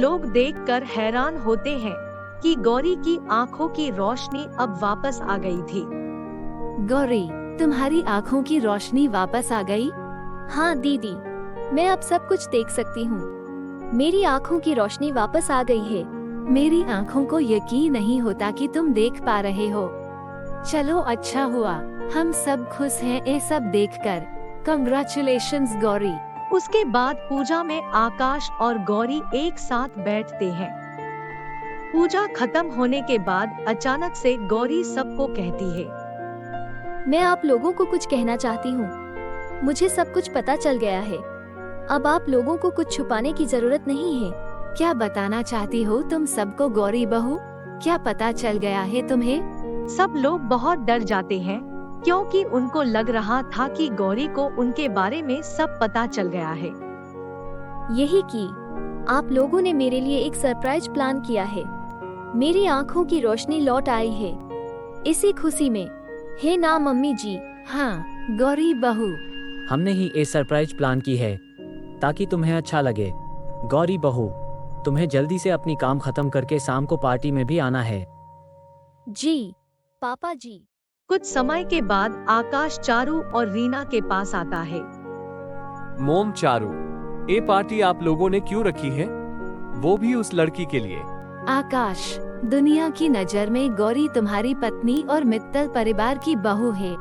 लोग देखकर हैरान होते हैं कि गौरी की आंखों की रोशनी अब वापस आ गई थी। गौरी, तुम्हारी आँखों की रोशनी वापस आ गई? हाँ दीदी, मैं अब सब कुछ देख सकती हूँ। मेरी आँखों की रोशनी वापस आ गई है। मेरी आँखों को यकीन नहीं होता कि तुम देख पा रहे हो। चलो अच्छा हुआ, हम सब खुश हैं ये सब देखकर। कंग्रेचुलेशंस गौरी। उसके बाद पूजा में आकाश और गौरी एक साथ बैठते हैं। पूजा खत्म होने के बाद अचानक से गौरी सबको कहती है, मैं आप लोगों को कुछ कहना चाहती हूँ। मुझे सब कुछ पता चल गया है। अब आप लोगों को कुछ छुपाने की जरूरत नहीं है। क्या बताना चाहती हो तुम सबको गौरी बहू? क्या पता चल गया है तुम्हें? सब लोग बहुत डर जाते हैं क्योंकि उनको लग रहा था कि गौरी को उनके बारे में सब पता चल गया है। यही कि आप लोगों ने मेरे लिए एक सरप्राइज प्लान किया है। मेरी आँखों की रोशनी लौट आई है, इसी खुशी में, है ना मम्मी जी? हाँ गौरी बहू, हमने ही ये सरप्राइज प्लान की है ताकि तुम्हें अच्छा लगे। गौरी बहू, तुम्हें जल्दी से अपनी काम खत्म करके शाम को पार्टी में भी आना है। जी पापा जी। कुछ समय के बाद आकाश चारू और रीना के पास आता है। मोम चारू, ये पार्टी आप लोगों ने क्यों रखी है? वो भी उस लड़की के लिए। आकाश, दुनिया की नजर में गौरी तुम्हारी पत्नी और मित्तल परिवार की बहू है,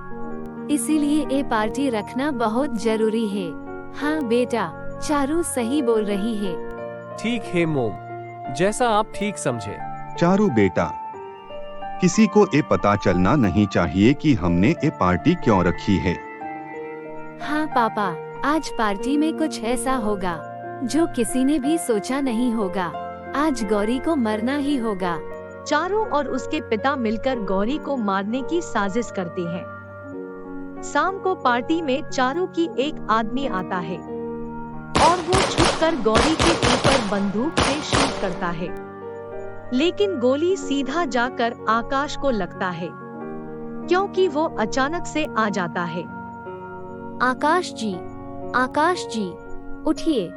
इसीलिए ये पार्टी रखना बहुत जरूरी है। हाँ बेटा, चारू सही बोल रही है। ठीक है मोम, जैसा आप ठीक समझे। चारू बेटा, किसी को ये पता चलना नहीं चाहिए कि हमने ये पार्टी क्यों रखी है। हाँ पापा, आज पार्टी में कुछ ऐसा होगा जो किसी ने भी सोचा नहीं होगा। आज गौरी को मरना ही होगा। चारू और उसके पिता मिलकर गौरी को मारने की साजिश करते हैं। शाम को पार्टी में चारू की एक आदमी आता है और वो छुपकर गौरी के ऊपर बंदूक से शूट करता है, लेकिन गोली सीधा जाकर आकाश को लगता है क्योंकि वो अचानक से आ जाता है। आकाश जी, उठिए,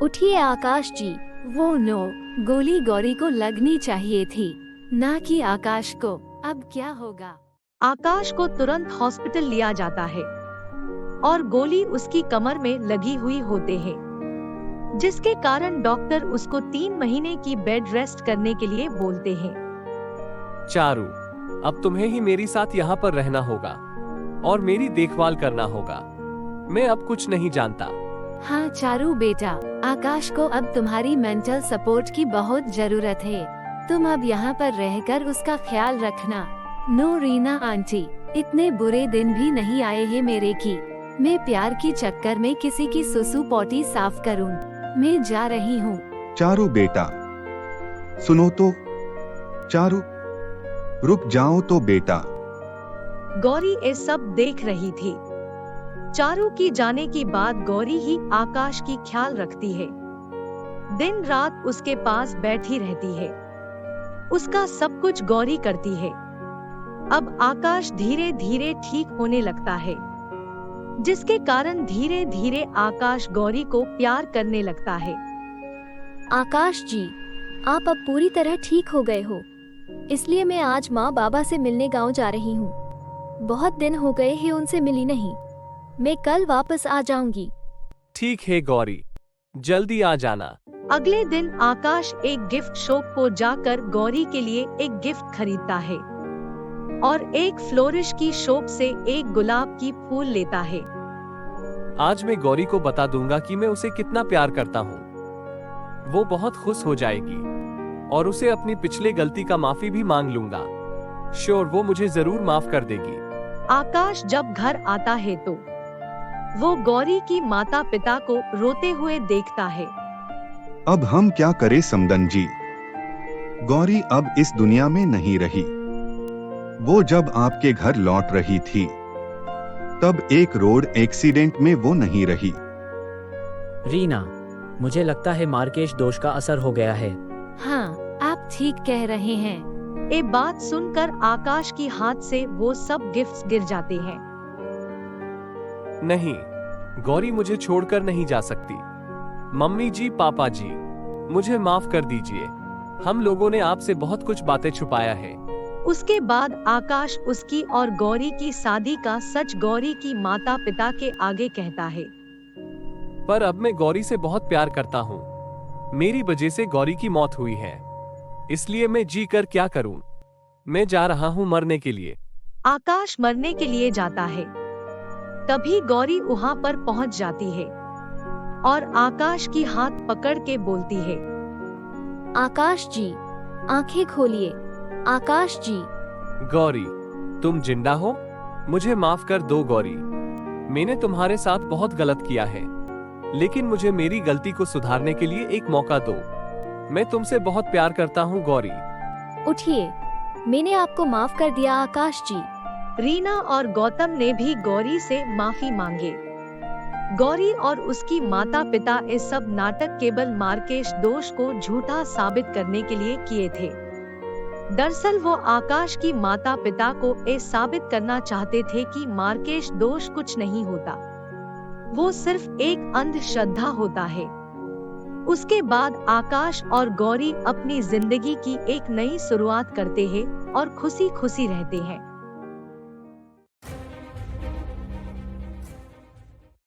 उठिए आकाश जी। वो नो, गोली गौरी को लगनी चाहिए थी, ना कि आकाश को। अब क्या होगा? आकाश को तुरंत हॉस्पिटल लिया जाता है और गोली उसकी कमर में लगी हुई होते हैं, जिसके कारण डॉक्टर उसको 3 महीने की बेड रेस्ट करने के लिए बोलते हैं। चारू, अब तुम्हें ही मेरे साथ यहाँ पर रहना होगा और मेरी देखभाल करना होगा। मैं अब कुछ नहीं जानता। हाँ चारू बेटा, आकाश को अब तुम्हारी मेंटल सपोर्ट की बहुत जरूरत है। तुम अब यहाँ पर रहकर उसका ख्याल रखना। नो रीना आंटी, इतने बुरे दिन भी नहीं आए हैं मेरे की। मैं प्यार की चक्कर में किसी की सुसु पोटी साफ करूं। मैं जा रही हूँ। चारू बेटा, सुनो तो। चारू, रुक जाओ तो बेटा। गौरी ये सब देख रही थी। चारू की जाने की बाद गौरी ही आकाश की ख्याल रखती है। दिन रात उसके पास बैठी रहती है। उसका सब कुछ गौरी करती है। अब आकाश धीरे धीरे ठीक होने लगता है, जिसके कारण धीरे धीरे आकाश गौरी को प्यार करने लगता है। आकाश जी, आप अब पूरी तरह ठीक हो गए हो, इसलिए मैं आज माँ बाबा से मिलने गांव जा रही हूँ। बहुत दिन हो गए हैं उनसे मिली नहीं। मैं कल वापस आ जाऊंगी। ठीक है गौरी, जल्दी आ जाना। अगले दिन आकाश एक गिफ्ट शॉप को जाकर गौरी के लिए एक गिफ्ट खरीदता है और एक फ्लोरिश की शॉप से एक गुलाब की फूल लेता है। आज मैं गौरी को बता दूंगा कि मैं उसे कितना प्यार करता हूँ। वो बहुत खुश हो जाएगी और उसे अपनी पिछले गलती का माफी भी मांग लूंगा। श्योर, वो मुझे जरूर माफ कर देगी। आकाश जब घर आता है तो वो गौरी की माता पिता को रोते हुए देखता है। अब हम क्या करें समदन जी? गौरी अब इस दुनिया में नहीं रही। वो जब आपके घर लौट रही थी तब एक रोड एक्सीडेंट में वो नहीं रही। रीना, मुझे लगता है मार्केश दोष का असर हो गया है। हाँ, आप ठीक कह रहे हैं। ये बात सुनकर आकाश की हाथ से वो सब गिफ्ट्स गिर जाते हैं। नहीं, गौरी मुझे छोड़कर नहीं जा सकती। मम्मी जी, पापा जी, मुझे माफ कर दीजिए। हम लोगों ने आपसे बहुत कुछ बातें छुपाया है। उसके बाद आकाश उसकी और गौरी की शादी का सच गौरी की माता पिता के आगे कहता है। पर अब मैं गौरी से बहुत प्यार करता हूँ। मेरी वजह से गौरी की मौत हुई है, इसलिए मैं जी कर क्या करूँ। मैं जा रहा हूँ मरने के लिए। आकाश मरने के लिए जाता है। तभी गौरी वहाँ पर पहुँच जाती है और आकाश की हाथ पकड़ के बोलती है, आकाश जी, आंखें खोलिए। आकाश जी। गौरी, तुम जिंदा हो? मुझे माफ कर दो गौरी। मैंने तुम्हारे साथ बहुत गलत किया है, लेकिन मुझे मेरी गलती को सुधारने के लिए एक मौका दो। मैं तुमसे बहुत प्यार करता हूँ गौरी। उठिए, मैंने आपको माफ कर दिया आकाश जी। रीना और गौतम ने भी गौरी से माफी मांगे। गौरी और उसकी माता पिता इस सब नाटक केवल मार्केश दोष को झूठा साबित करने के लिए किए थे। दरअसल वो आकाश की माता पिता को ये साबित करना चाहते थे कि मार्केश दोष कुछ नहीं होता, वो सिर्फ एक अंधश्रद्धा होता है। उसके बाद आकाश और गौरी अपनी जिंदगी की एक नई शुरुआत करते हैं और खुशी खुशी रहते हैं।